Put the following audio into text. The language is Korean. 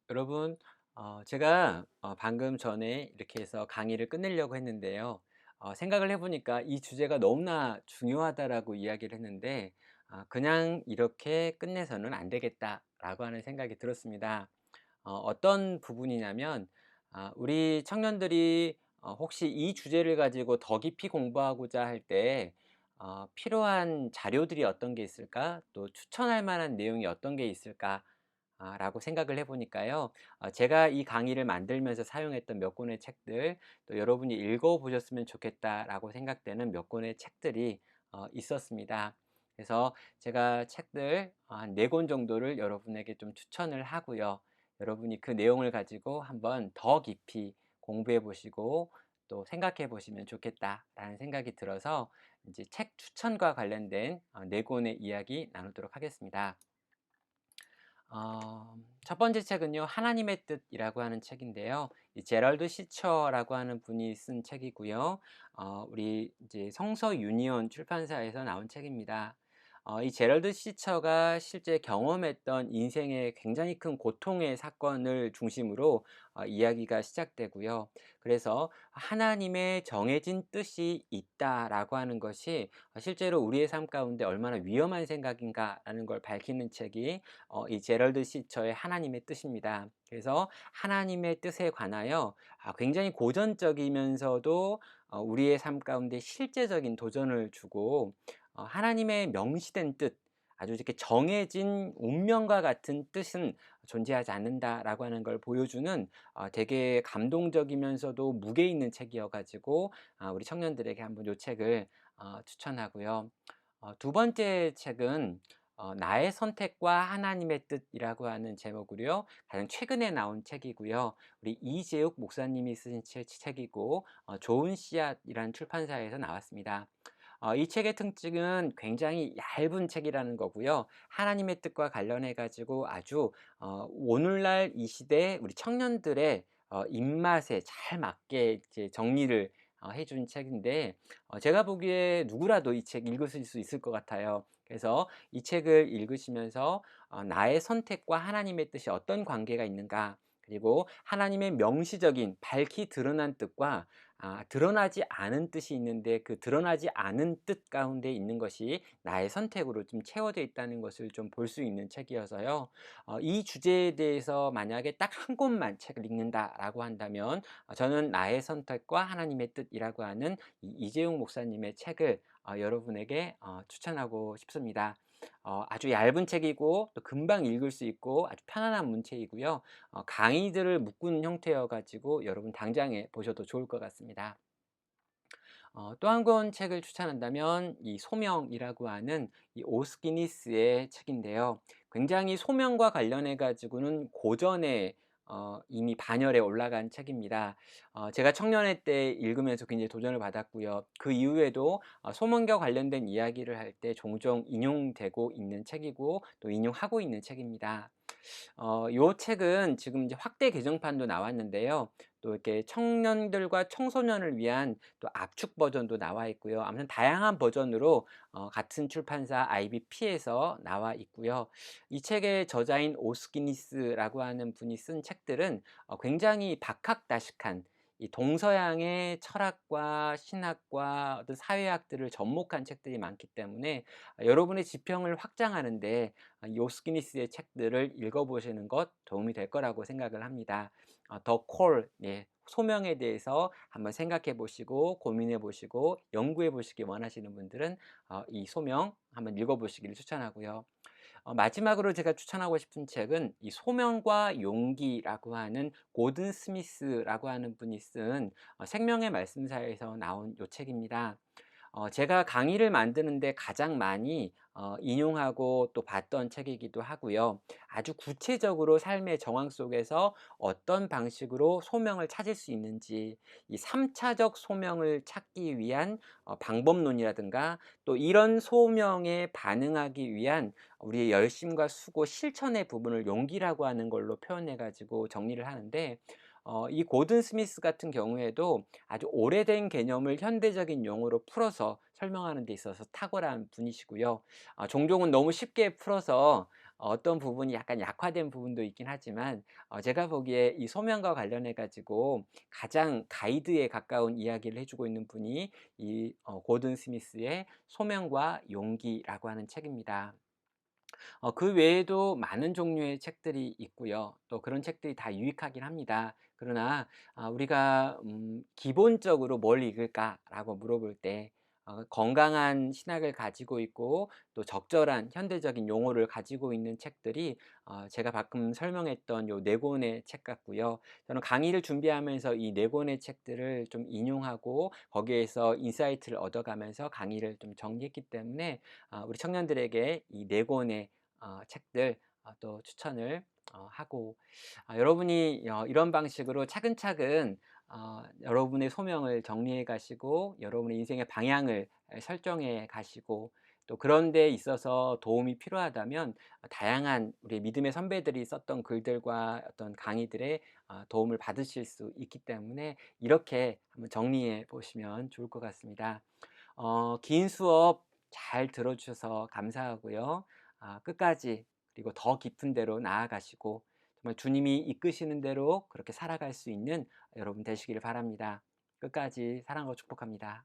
여러분, 제가 방금 전에 이렇게 해서 강의를 끝내려고 했는데요. 생각을 해보니까 이 주제가 너무나 중요하다라고 이야기를 했는데, 그냥 이렇게 끝내서는 안 되겠다라고 하는 생각이 들었습니다. 어떤 부분이냐면, 우리 청년들이 혹시 이 주제를 가지고 더 깊이 공부하고자 할 때, 필요한 자료들이 어떤 게 있을까? 또 추천할 만한 내용이 어떤 게 있을까? 라고 생각을 해 보니까요. 제가 이 강의를 만들면서 사용했던 몇 권의 책들, 또 여러분이 읽어 보셨으면 좋겠다라고 생각되는 몇 권의 책들이 있었습니다. 그래서 제가 책들 한 4권 정도를 여러분에게 좀 추천을 하고요. 여러분이 그 내용을 가지고 한번 더 깊이 공부해 보시고 또 생각해 보시면 좋겠다라는 생각이 들어서 이제 책 추천과 관련된 4권의 이야기 나누도록 하겠습니다. 첫 번째 책은요, 하나님의 뜻이라고 하는 책인데요. 이 제럴드 시처라고 하는 분이 쓴 책이고요. 우리 이제 성서 유니온 출판사에서 나온 책입니다. 이 제럴드 시처가 실제 경험했던 인생의 굉장히 큰 고통의 사건을 중심으로 이야기가 시작되고요. 그래서 하나님의 정해진 뜻이 있다라고 하는 것이 실제로 우리의 삶 가운데 얼마나 위험한 생각인가라는 걸 밝히는 책이 이 제럴드 시처의 하나님의 뜻입니다. 그래서 하나님의 뜻에 관하여 굉장히 고전적이면서도 우리의 삶 가운데 실제적인 도전을 주고 하나님의 명시된 뜻, 아주 이렇게 정해진 운명과 같은 뜻은 존재하지 않는다라고 하는 걸 보여주는 되게 감동적이면서도 무게 있는 책이어가지고 우리 청년들에게 한번 이 책을 추천하고요. 두 번째 책은 나의 선택과 하나님의 뜻이라고 하는 제목으로요. 가장 최근에 나온 책이고요. 우리 이재욱 목사님이 쓰신 책이고 좋은 씨앗이라는 출판사에서 나왔습니다. 이 책의 특징은 굉장히 얇은 책이라는 거고요. 하나님의 뜻과 관련해 가지고 아주 오늘날 이 시대 우리 청년들의 입맛에 잘 맞게 이제 정리를 해준 책인데 제가 보기에 누구라도 이 책 읽으실 수 있을 것 같아요. 그래서 이 책을 읽으시면서 나의 선택과 하나님의 뜻이 어떤 관계가 있는가, 그리고 하나님의 명시적인 밝히 드러난 뜻과 드러나지 않은 뜻이 있는데 그 드러나지 않은 뜻 가운데 있는 것이 나의 선택으로 좀 채워져 있다는 것을 좀 볼 수 있는 책이어서요. 이 주제에 대해서 만약에 딱 한 권만 책을 읽는다라고 한다면 저는 나의 선택과 하나님의 뜻이라고 하는 이재용 목사님의 책을 여러분에게 추천하고 싶습니다. 아주 얇은 책이고 또 금방 읽을 수 있고 아주 편안한 문체이고요. 강의들을 묶은 형태여 가지고 여러분 당장에 보셔도 좋을 것 같습니다. 또 한 권 책을 추천한다면 이 소명이라고 하는 이 오스기니스의 책인데요. 굉장히 소명과 관련해 가지고는 고전에 이미 반열에 올라간 책입니다. 제가 청년회 때 읽으면서 굉장히 도전을 받았고요. 그 이후에도 소명과 관련된 이야기를 할 때 종종 인용되고 있는 책이고 또 인용하고 있는 책입니다. 요 책은 지금 이제 확대 개정판도 나왔는데요. 또 이렇게 청년들과 청소년을 위한 또 압축 버전도 나와 있고요. 아무튼 다양한 버전으로 같은 출판사 IBP에서 나와 있고요. 이 책의 저자인 오스기니스라고 하는 분이 쓴 책들은 굉장히 박학다식한 이 동서양의 철학과 신학과 어떤 사회학들을 접목한 책들이 많기 때문에 여러분의 지평을 확장하는데 이 오스키니스의 책들을 읽어보시는 것 도움이 될 거라고 생각을 합니다. 더 콜, 예, 소명에 대해서 한번 생각해 보시고 고민해 보시고 연구해 보시기 원하시는 분들은 이 소명 한번 읽어보시기를 추천하고요. 마지막으로 제가 추천하고 싶은 책은 이 소명과 용기라고 하는 고든 스미스라고 하는 분이 쓴 생명의 말씀사에서 나온 요 책입니다. 제가 강의를 만드는데 가장 많이 인용하고 또 봤던 책이기도 하고요. 아주 구체적으로 삶의 정황 속에서 어떤 방식으로 소명을 찾을 수 있는지, 이 3차적 소명을 찾기 위한 방법론이라든가 또 이런 소명에 반응하기 위한 우리의 열심과 수고, 실천의 부분을 용기라고 하는 걸로 표현해 가지고 정리를 하는데 이 고든 스미스 같은 경우에도 아주 오래된 개념을 현대적인 용어로 풀어서 설명하는 데 있어서 탁월한 분이시고요. 종종은 너무 쉽게 풀어서 어떤 부분이 약간 약화된 부분도 있긴 하지만 제가 보기에 이 소명과 관련해 가지고 가장 가이드에 가까운 이야기를 해 주고 있는 분이 이 고든 스미스의 소명과 용기라고 하는 책입니다. 그 외에도 많은 종류의 책들이 있고요. 또 그런 책들이 다 유익하긴 합니다. 그러나 우리가 기본적으로 '뭘 읽을까?'라고 물어볼 때 건강한 신학을 가지고 있고 또 적절한 현대적인 용어를 가지고 있는 책들이 제가 방금 설명했던 요 네 권의 책 같고요. 저는 강의를 준비하면서 이 네 권의 책들을 좀 인용하고 거기에서 인사이트를 얻어가면서 강의를 좀 정리했기 때문에 우리 청년들에게 이 네 권의 책들 또 추천을 하고 여러분이 이런 방식으로 차근차근 여러분의 소명을 정리해 가시고 여러분의 인생의 방향을 설정해 가시고 또 그런 데 있어서 도움이 필요하다면 다양한 우리 믿음의 선배들이 썼던 글들과 어떤 강의들의 도움을 받으실 수 있기 때문에 이렇게 한번 정리해 보시면 좋을 것 같습니다. 긴 수업 잘 들어 주셔서 감사하고요. 끝까지 그리고 더 깊은 데로 나아가시고 정말 주님이 이끄시는 대로 그렇게 살아갈 수 있는 여러분 되시기를 바랍니다. 끝까지 사랑하고 축복합니다.